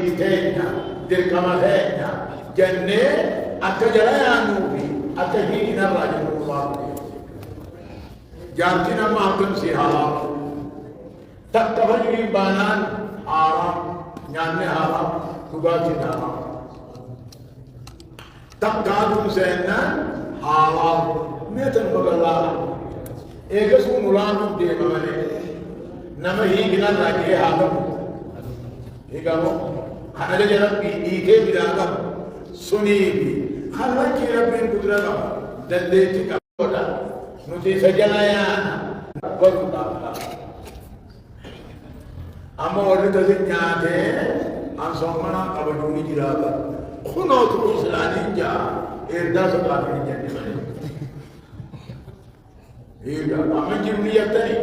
ديتينا دركمتينا جنة أكجلا يا نوبي أكهينا الرجل الله جارتنا ما تمسيها تكتبني بانان حرام نعمة حرام تباتنا تكادم سينا حرام ميتن بغلا إيجاسو ملانو دي ممالي نما هيجنا راجي حرام هيجامو خنا جرب إيجي بلاغم سنيبي خنا جرب بندرغم دلتي كبودا نتي سجلايانا برودا أما ورد تزنياته أنصومنا قبلوني جلالا خنوت الإسلامي جاء إرداس قابل جنة إيه أما جروني يبتني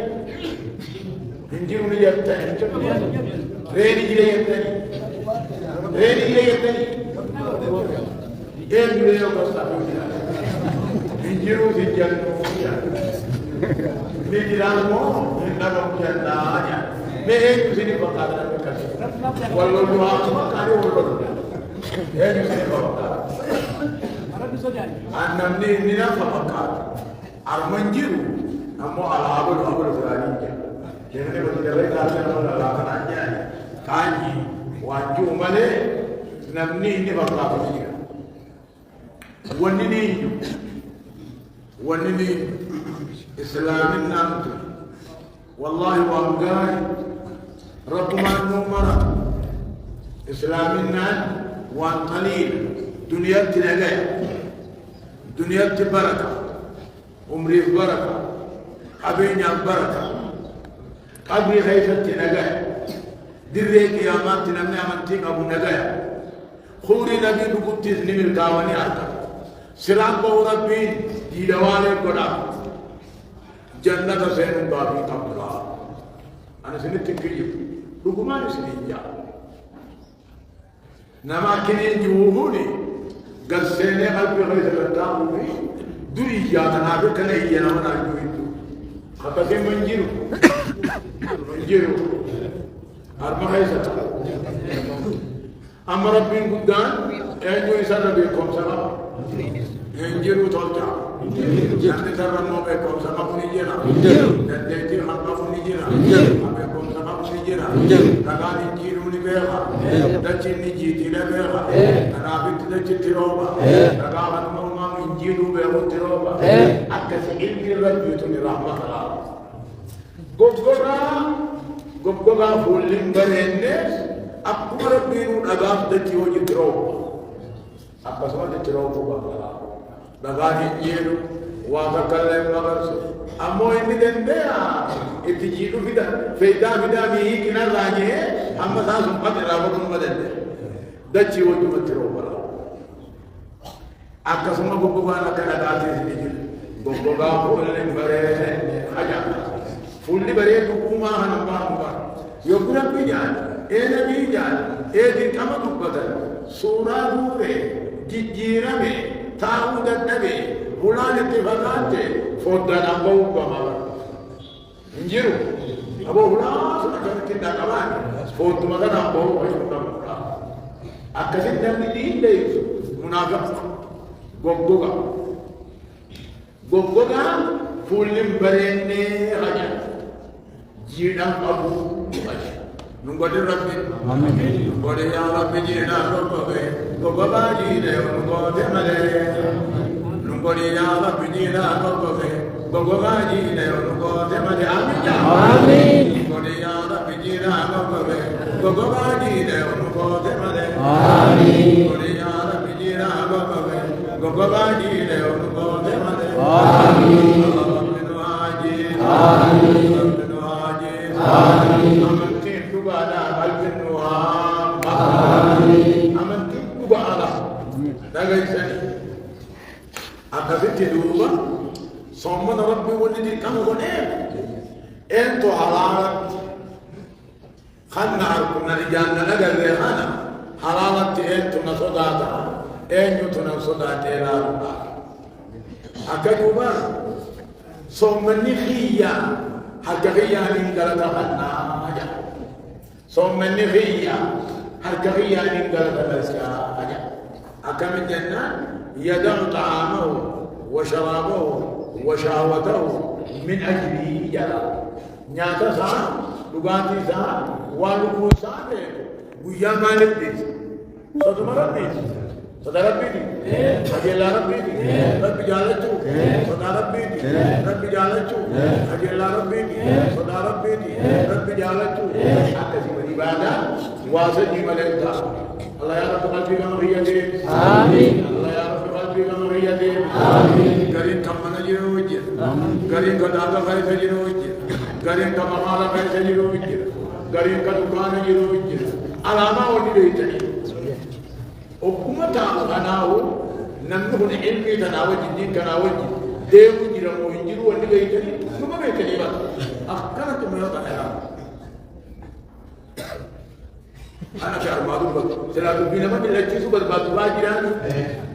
جروني يبتني ريني جري يبتني ريني جري يبتني إيه جري يبتني جرو سجلنا نجرامو نجرام جنايا مهين سيني بقى والله ما كانوا والله هين سيني بقى أنا مني نينا فبقى أرمنجرو أمو على أبو فلاني كأنه بتجري كارثة ولا لا كناجي كاني وانجو ماله نمني إني بقى فيها ونني إسلام النامت والله وانقاي رب ما نمر إسلام النام وان قليل دنيا تنقاي دنيا بركة عمري بركة قبيني بركة قبري خيفة تنقاي دري قيامات تنمي أمنتين أبو نقاي خوري نبي بقوتي نمي القاواني أركب سلام بو ربين ديوالي قدا جنة سين بابي قبلا أنا سنت تكيب لقمان سنيجا نما كنين جوهوني قد سيني قلبي غيث لتاقوي دوري جاتنا بكنا إيانا من أجويدو خطتي منجيرو أرمى خيسة أما ربين قدان أنجو إسان بكم سلام Injiru tolta, jangan terlalu mau bekom sama punijena, dan detik harga punijena, bekom sama punijena, kalau injiru ni berha, dan cini jiti ni berha, dan abis tu jiti roba, kalau anu mau injiru berha roba, akas injiru itu ni rahmat Allah. Gogora fulim berenne, aku berbiru agam deti wajib roba, apa semua deti roba. Bagani jiru, waka kalai magarsu. Amo ini dendea, itu jiru vida mihi kina lagi, amma sah sempat rawa kumma dende. Daci wajib matiro bala. Akka semua gogoga nak ada sini jiru. Gogoga full bare aja. Full bare tukuma hanamba. Yogura pijan, pijan, di kama tukbadan. Surah dure, jijirame. Tahu dan nabi, bulan itu berkata, fodan abu bapa, injiru, abu bulan sudah kita kawan, fodan makan abu macam mana, akasin nabi di ini munafik, gogoga, fulim berenne aja, jiran abu aja. Nunggu Rabbi, nunggu ya Rabbi jina gogoga jina nunggu demale, nunggu ya Rabbi jina gogoga jina nunggu demale, amin. Nunggu ya Rabbi jina gogoga jina nunggu demale, amin. Nunggu ya Rabbi jina gogoga jina nunggu demale, amin. Amin. Ada alfin nuam, aman tipu bala, dagai sani. Akasit tiduba, somma Rabbi wali kamu konem, ento halalat, khanna arkuna rijanna nagar rehana, halalat ento nasodata, ento nasodata elaruba. Akaduba, somma nikhiya, hakahiya ni galata khanna aja. Somma nihiya, هالكغية إن قالت الأسكاء أكم الجنة يدع طعامه وشرابه وشهوته من أجله جلال نياتا سا لغاتي سا والوكو سا ويا مالك ديس صدق ربي صدق ربي أجل ربي ربي جالتو صدق ربي ربي جالتو أجل ربي صدق ربي ربي جالتو حتى في العبادة واسجي ملكتا الله يا رب قلبي كمريتي آمين الله يا رب قلبي كمريتي آمين قرين كمنا جنوج قرين كدادا فايت جنوج قرين كمالا فايت جنوج قرين كدكان جنوج علامة ودي بيتني وكما تناو نمنه علمي تناو جدين تناو ديم جرمو يجرو ودي بيتني ثم بيتني بقى أكنت ما يضحى أنا شعر ما أقول لك سلام بينا ما بيلا كيسو بس باتواجران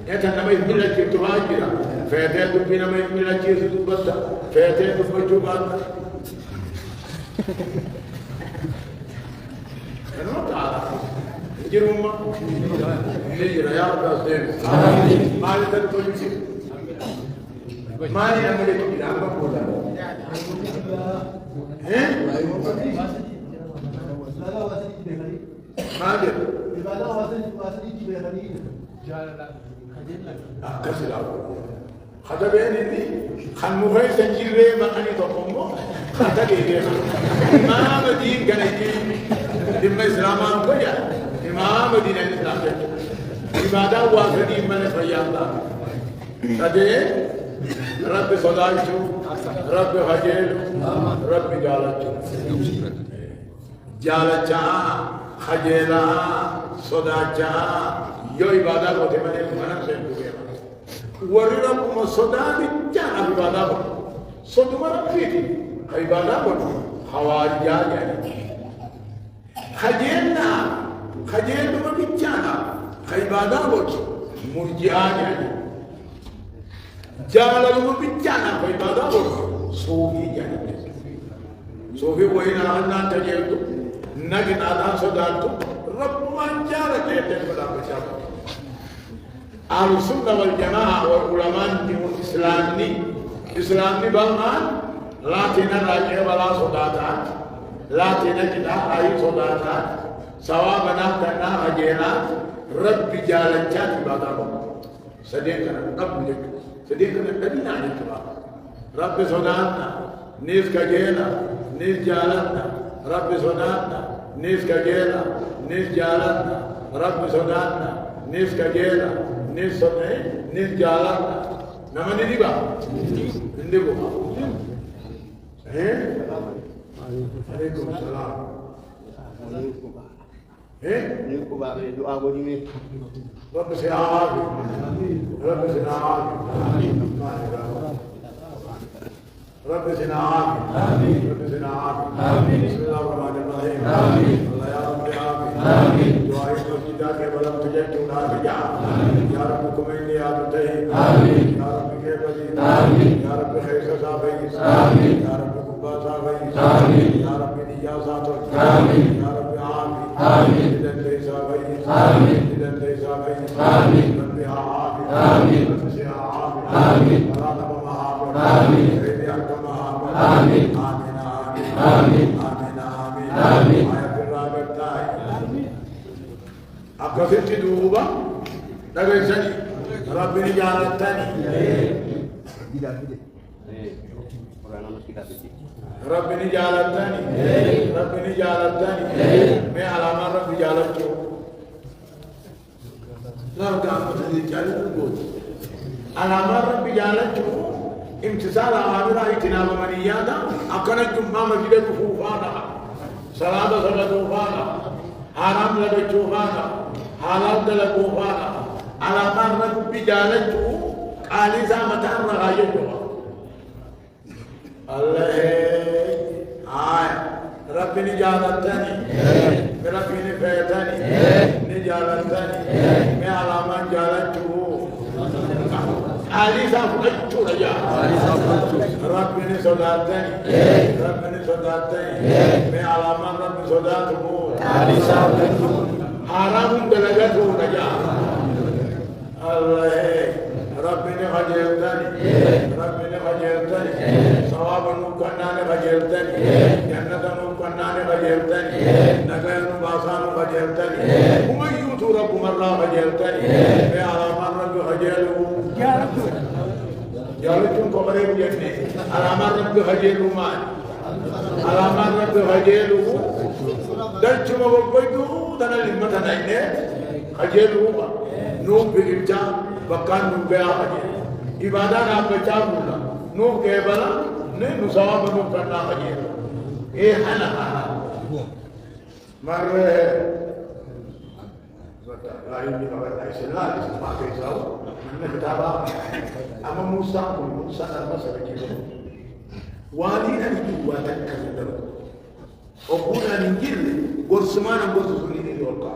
يا تنا ما يبيلا كيسو تواجران فاتين بينا ما يبيلا كيسو بس فاتين بفجوا بعد أنا ما تعرف جرم ما نجرا يا رب أسلم ما يتدخل شيء ما يعمل كذا ما بقوله ما أدري. إبادة واسني تبيعني. كسر هذا بيني خان مغير سنجيرة ما أني تقومه هذا كذا ما مدين كنيجي دم الإسلام أنقيا ما مدين الإسلام إبادة واسني من فرياضة هذا رب صلاته رب هجيل رب جالته جالته خجلا صداجا يو عبادة کو تے منے منا سے ہوے ورنا کو صدا بچا عبادة کو صد مرا فيتي عبادة کو حواجا يعني خجلنا خجل ما بچا عبادة کو مرجئا يعني جال ما بچا عبادة کو صوفي يعني صوفي وين أن تجلد نجن على صداته رب من جارك يتبع بشر أهل السنة والجماعة والعلماء إسلامي بمان لا تنراجع ولا صداتات لا تنجد أي صداتات سواء بناتنا رجينا رب جالتات بادام صديقنا رب لك صديقنا الذين عن التبع رب صداتنا نيس كجينا نيس جالتنا رب صداتنا نيس كجيلا نيس جالنا رب صداتنا نيس كجيلا نيس صدق نيس جالنا نما نديبا نديبو عليكم السلام نيكو بابي دعاء وديمي رب سيعاك رب سيعاك رب زدنا آمين رب زدنا آمين بسم الله الرحمن الرحيم آمين الله يا رب آمين دعاء مسجدك ولم تجد نافجا يا رب كمين يا ربتي آمين يا رب كيف آمين يا رب خير صافي آمين يا رب كبا صافي آمين يا رب نجاسات آمين يا رب آمين إذا ليس صافي آمين إذا ليس صافي آمين رب آمين رب سيا آمين رب آمين آمين آمين آمين أكفت دوبا تغيثني ربي جالتني ربي جالتني ربي جالتني मैं आलामा रब जालत क्यों ना काम तो जालत बोल आलामा रब जालत क्यों امتثال أوامر اجتناب منهيات أكن الجمعة مسجد فوفانا صلاة فوفانا حرام لبجوفانا حلال لبجوفانا على ما رب بجالته قال إذا متى رأيته الله رب نجالتني رب نفيتني نجالتني ما على ما جالته علي صاحب رجع ربني صداتني ربني صداتني मैं علامة ربني صداته علي صاحب حرام دلقته رجاء الله ربنا خجلتني ربنا خجلتني ثوابا كنا خجلتني جنة كنا خجلتني نجاة باسان خجلتني ومن يوت رب مرة خجلتني يا على مرة خجلوا يا رب جالتون قبرين جنة على مرة خجلوا ما على مرة خجلوا دلتم وقيدوا دنا لما تناينه خجلوا نوم بإبجام بكان نوبيا خجل إبادة نابجام ولا نوب كبلا نه نسواب نوب كنا خجل إيه أنا مرة لا يمكن أن يسلا ما كيساو من كتابا أما موسى المسألة كذا وادي أن يجوا تكلم أقول أن يجيل قرصمان قرصوني للوقا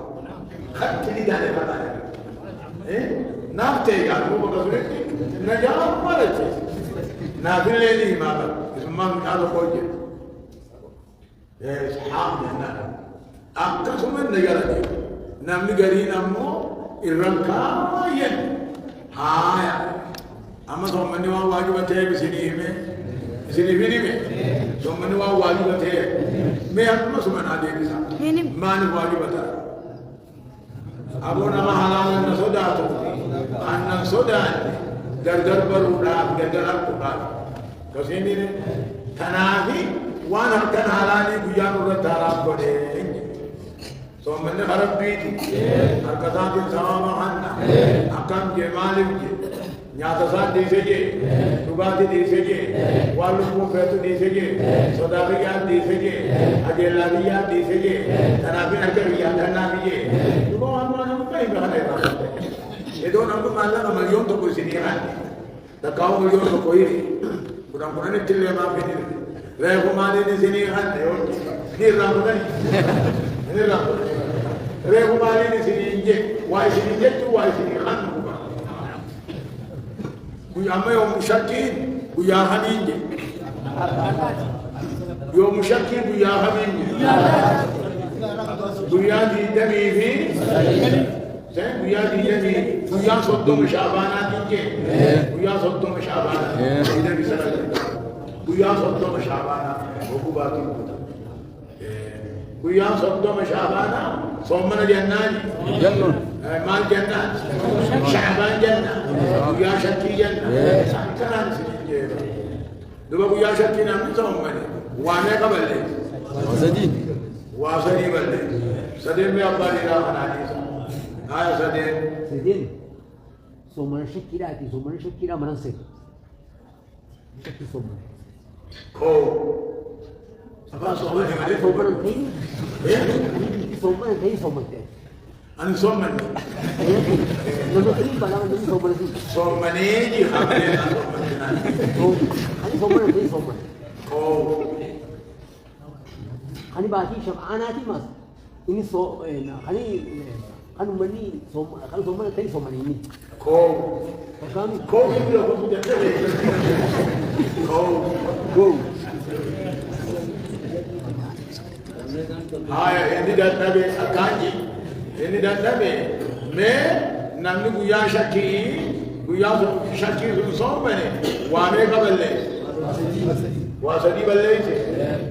خدت لي ده كذا إيه نافته يعني هو بقصدك نجار مرتي نافل لي ما اسمه هذا خوجه إسحاق لنا أقسم النجارة نامي قرين أمو الرنكاين هايا أما ثم نوا واجبته بسنيمه سنيمه ثم نوا واجبته ما أما ثم نادي بسا ما نوا واجبته أبونا ما حلال نسوداتو أن نسودان دردر برودا دردر أركوبا كسيني تنافي وانا كان حلالي بيان ردارا بده ثم من خرب بيتي أركضات السلام عنا أكم جمالك نياتسان دي سجى تبادي دي سجى والو فيتو دي سجى صداقيات دي سجى أجلاليات دي سجى تنافي أجريات تنافي تبغى ما نمكاي بهذا itu nampu malah nama yon tu koi sini kan, dah kau yon tu koi ni, kurang ni cile maaf ini, lepas kemana ni sini kan, ni ramai ni ramai, lepas kemana ni sini injek, wai sini injek tu wai sini kan, kuya me om musyakin, kuya ham injek, yo musyakin kuya ham injek, kuya di demi ni. Saya buya dia ni, buya soto masyabanat ini, buya soto masyabanat, tidak bisa lagi. Buya soto masyabanat, buku batu kita. Buya soto masyabanat, somana jannah, mal jannah, syaban jannah, buya syaki jannah, sankaran sini. Dua buya syaki namanya somana, wane kabale, wasani bale, sedih apa ni lah anak هاي سدين سدين سومر شكيراتي سومر شكيرا منسك شكي سومر أو apa soman yang ada سومر تين سومر تين سومر تين أنا soman لما تين بلا من سومر تين soman ini hamil أنا سومر تين سومر أو أنا باقي شبعاناتي ماس ini so kan mani kan somana tadi somana ini kau itu aku sudah tahu kau ini dah nabi akanji ini dah nabi me namni guya shaki somane wane kaballe wasadi balle ise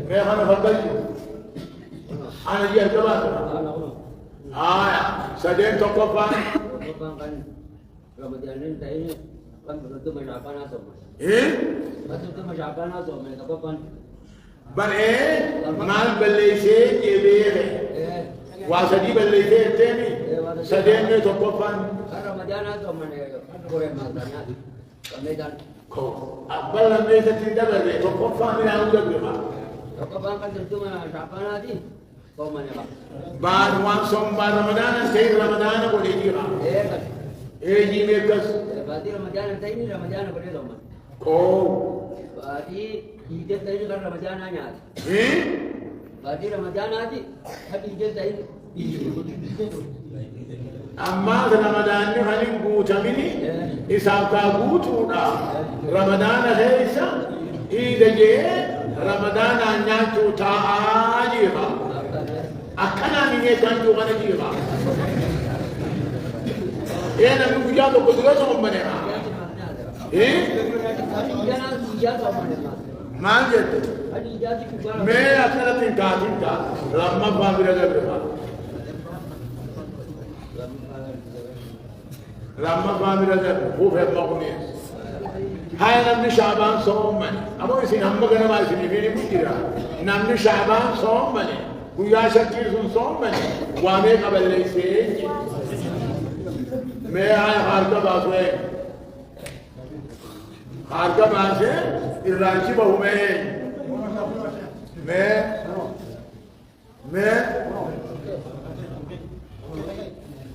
me hana fadal ana dia kabar sedang tokopan. Tokopan kan Ramadan ini tadi kan betul masyarakat nasab. Betul masyarakat nasab mereka tokopan. Bare mal belese jebere. Wasadi belese teni. Sedang tokopan. Ramadan nasab mereka korang makannya. Kami dan. Kau. Abang mereka tidak berde tokopan ni aku dah bilang. Tokopan kan betul masyarakat nasab. بعد وان صوم بعد رمضان سيد رمضان أقول إيجيها إيجي ميكس بعد رمضان تاني رمضان أقول لهم كو بعد عيد تاني كان رمضان أنيات بعد رمضان هذه هذه عيد تاني أما رمضان نحن بوتا مني إسحاق بوتونا رمضان هيسا إيجي رمضان أنيات تاجيها أكنا من يتانجو غنا جيبا أنا من وجاده قدرتهم منها ما جد ما أكنا تنكاتين كا لما بابير جبرها لما بابير جبر هو في المغنية هاي نمني شعبان صوم مني أبو يسين هم بقنا ما يسيني فيني مشكلة نمني شعبان صوم مني ويا شكير صوم مني وامي قبل ليسين मैं आया हारका बासुए हारका बासे इराची बहु मैं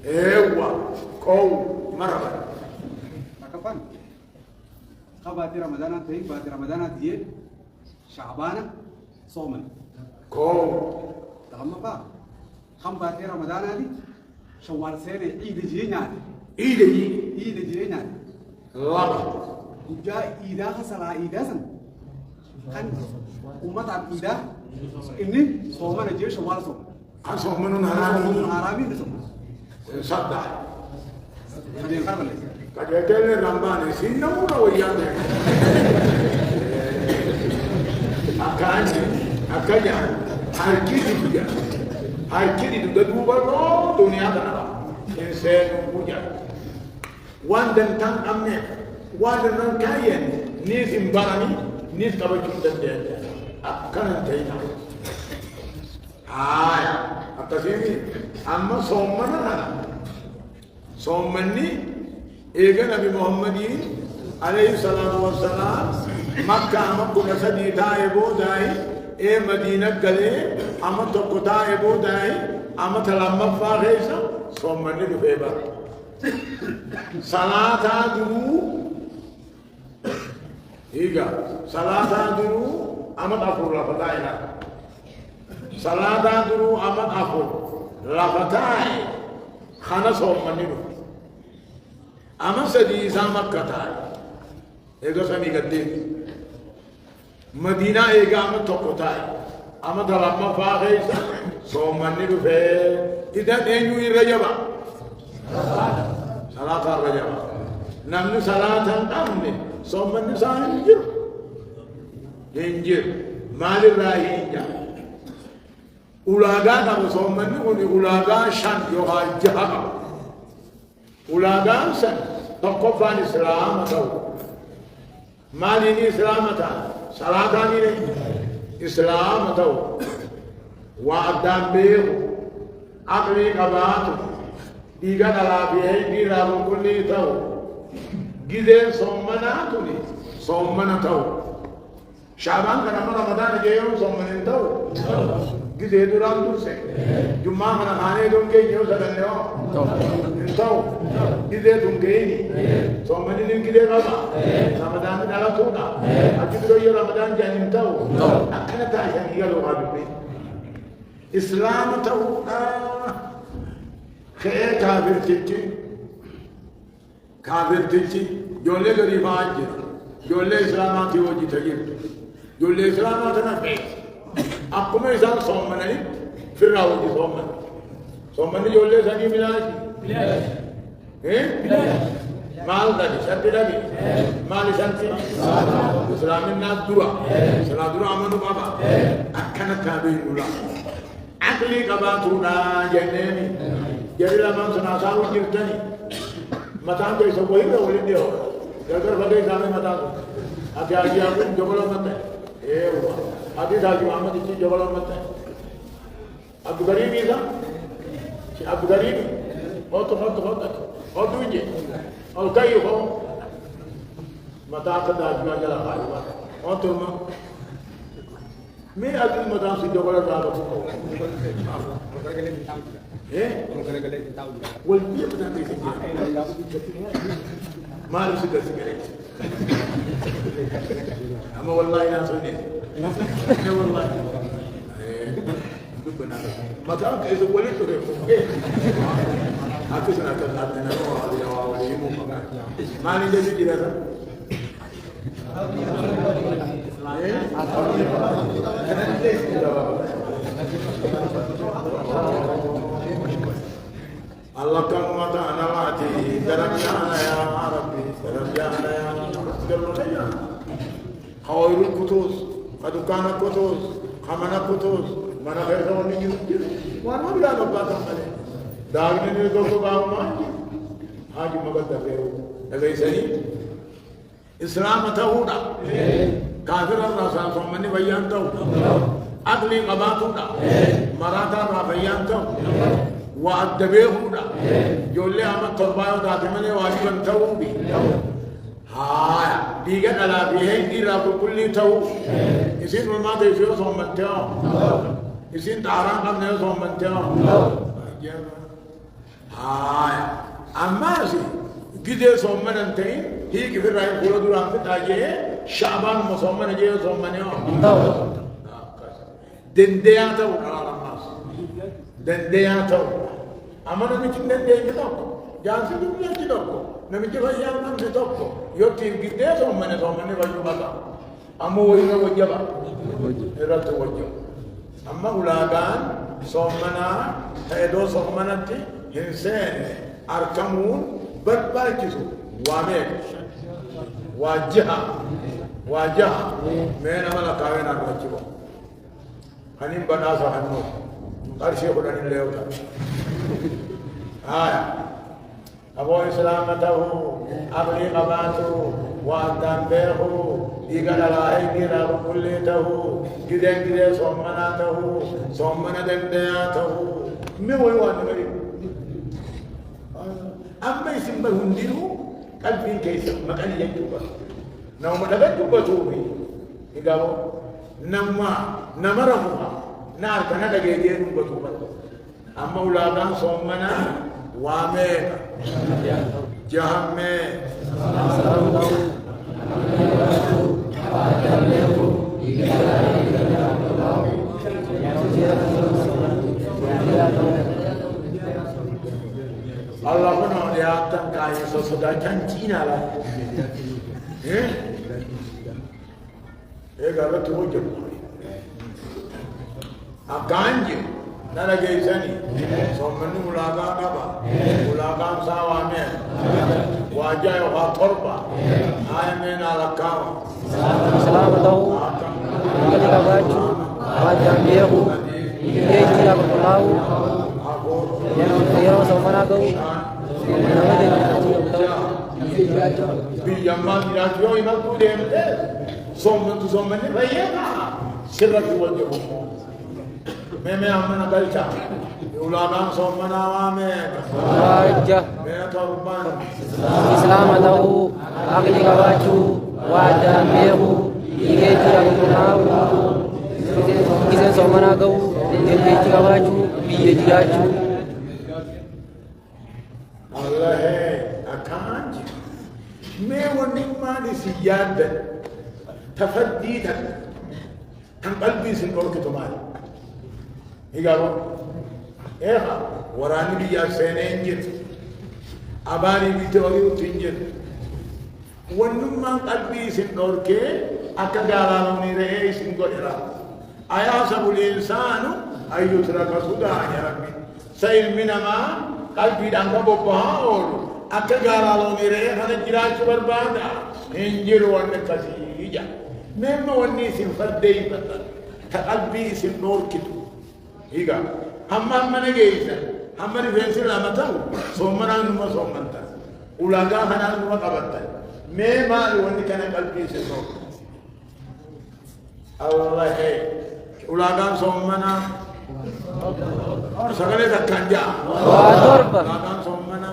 एवा कौ मरबा kapan kabati ramadana teh bati ramadana dia syabana soman कौ dalam apa kam bati ramadana di syawal sene id jinya id jinya lama udah ida salah ida san kan umat ida ini soman aja syawal soman asal menun harami itu soman sadda ada yang kapan kadang-kadang rambane sinna mula wayane akanya harkiri juga dua lo dunia tanah insan punya wandan tang amne wandan nang kayen nis imbarani nis kabajun dan dia akan taina atas ini amma sommani ega Nabi Muhammadi alaihi salatu wassalam Makkah amakku nasadi dae bodai Madinah gale amat tokko dae bodai amat lamma fareisa sommani du beba salata duru iga salata duru amat afur la fataina salata duru amat afur la fatai khana sommani du أما سدي زامك كتاي إيجا سامي قديم مدينة إيجا أما توكتاي أما دلما فاخيسا سومني بفه إذا إنجو الرجبا صلاة الرجبا نمن صلاة الأمن سومني سانجر إنجر مال الرأي إنجر أولادا نمن سومني أولادا شان يوها جهة ulagan san tokofan Islam atau mali ini Islam atau salatan ini Islam atau wa'adam biru akli kabatu diga dalabiye dira kulli tahu gide sommana tuni sommana tahu Syaban kana Ramadan jeyo sommana tahu gide duran durse Jummah kana khane dunke jeyo sadanne tahu gide dunke ini sommani nin gide kaba Ramadan dala tuda ajudro yo Ramadan janin tahu akana ta janiya lo gabi Islam tahu khe kafir tichi jolle gariban jolle Islamati woji tagir jolle Islamati na be आपको मैं इसान सोमन नहीं फिर राव जी सोमन जो ले सनी मिला हैं माल दादी शर्त दादी माल शर्ती इस्लामी नाद दुआ आमनु बाबा अक्कन काबी उला अकली कबातुना जन्ननी jadi lama senasa ujirtani matan to iso bohi be woli dio jagar bagai same matan adi aku jogolo mate wa adi da Muhammad itu jogolo mate Abu Gharib isa si Abu Gharib hotu je al kayu ho mata kada jala kaiwa hotu ma me adi matan si jogolo da ko والبيئة بدها تيجي ما له سكر سكريت أما والله ناس هني والله ما تعرف إذا ولدت هكذا كذا ما نجي كذا الله كم متانا واتي درجانا يا ربي درجانا يا ربي خير الكتوس قد كان كتوس خمنا كتوس من غير ذلك يجي وانا بلا نبات عليه داغني نقول باو ما حاجي ما بدأ ليس لي إسلام تهودا كافر الرسول صمني بيان تهودا أقلي قباتودا مراتا رافيان تهودا وأدبيهودا جولي أما تربايو داتمني واجبا تهوبي هايا ديجا على بيهين دي رابو كل تهو إسين الماضي يسيو صمنتهم إسين تعران قبل صمنتهم هايا أما سي كده صومنا انتين هي كفر راي كولا دوران تاجي شعبان مصومنا جي صومنا دندياتو على الناس دندياتو اما نمشي دندي كده جانسي دنيا كده نمشي بيان نم كده يوتين كده صومنا باجو بابا اما وين وجبا رات وجو اما ولاغان صومنا هيدو صومنا تي انسان اركمون برباكيسو واميك واجهة من أملا كاوين أرواجبو هنين بناسا هنو قرشي خلاني الليوتا أبو إسلامته أبلي قباته وأدام بيخو إيقال الله إيقال كليته جدين جدين صمناته صمنا دندياته ميوي وانمري أما يسمى الهنديرو قلبي كيس مكان يجوبا نوم دغجوبا توبي يغاو نما نمرمها نار كنا دغيجين بتوبا أما أولادان صومنا وامه جهنم Allah pun dia tangkai sesudah janjinya lah. Kalau tu je, akanji, nara gaisani, somenu ulaga kaba, ulaga sawane, wajah yang korba, ayam nara kawa. Selamat tahu, kita baju, wajah biru, dia tidak tahu. Yang sama naga, bijaman radio ini aku dente, somen tu somen ni bayar, sirap tu wajib. Meme amana kalca, ulagan somen awame. wajah. Meme korban. Islam tahu, aku juga baju, wajah biru, dia tidak tahu. Kita sama naga, dia juga baju, dia juga baju. Allah akanji me woni mani siyada tafaddida kan qalbi sin dorke to mali igaro eha warani bi ya senenjit abari bi tori utinjit wonni man qalbi sin dorke akagara ni re sin godira aya sabul insanu ayyutraka suda ya rabbi sayil minama qalbi danga boppaol akagara lo nire hana jirachu barbada injir wanne kasija memma wanni sin faddei bata ta qalbi sin nur kitu higa amma mane geisa amma ni fensi la mata somana numa somanta ulaga hana numa kabatta me ma wanni kana qalbi sin nur Allah hai ulaga somana sagale takanja Watorba. Ulagan somana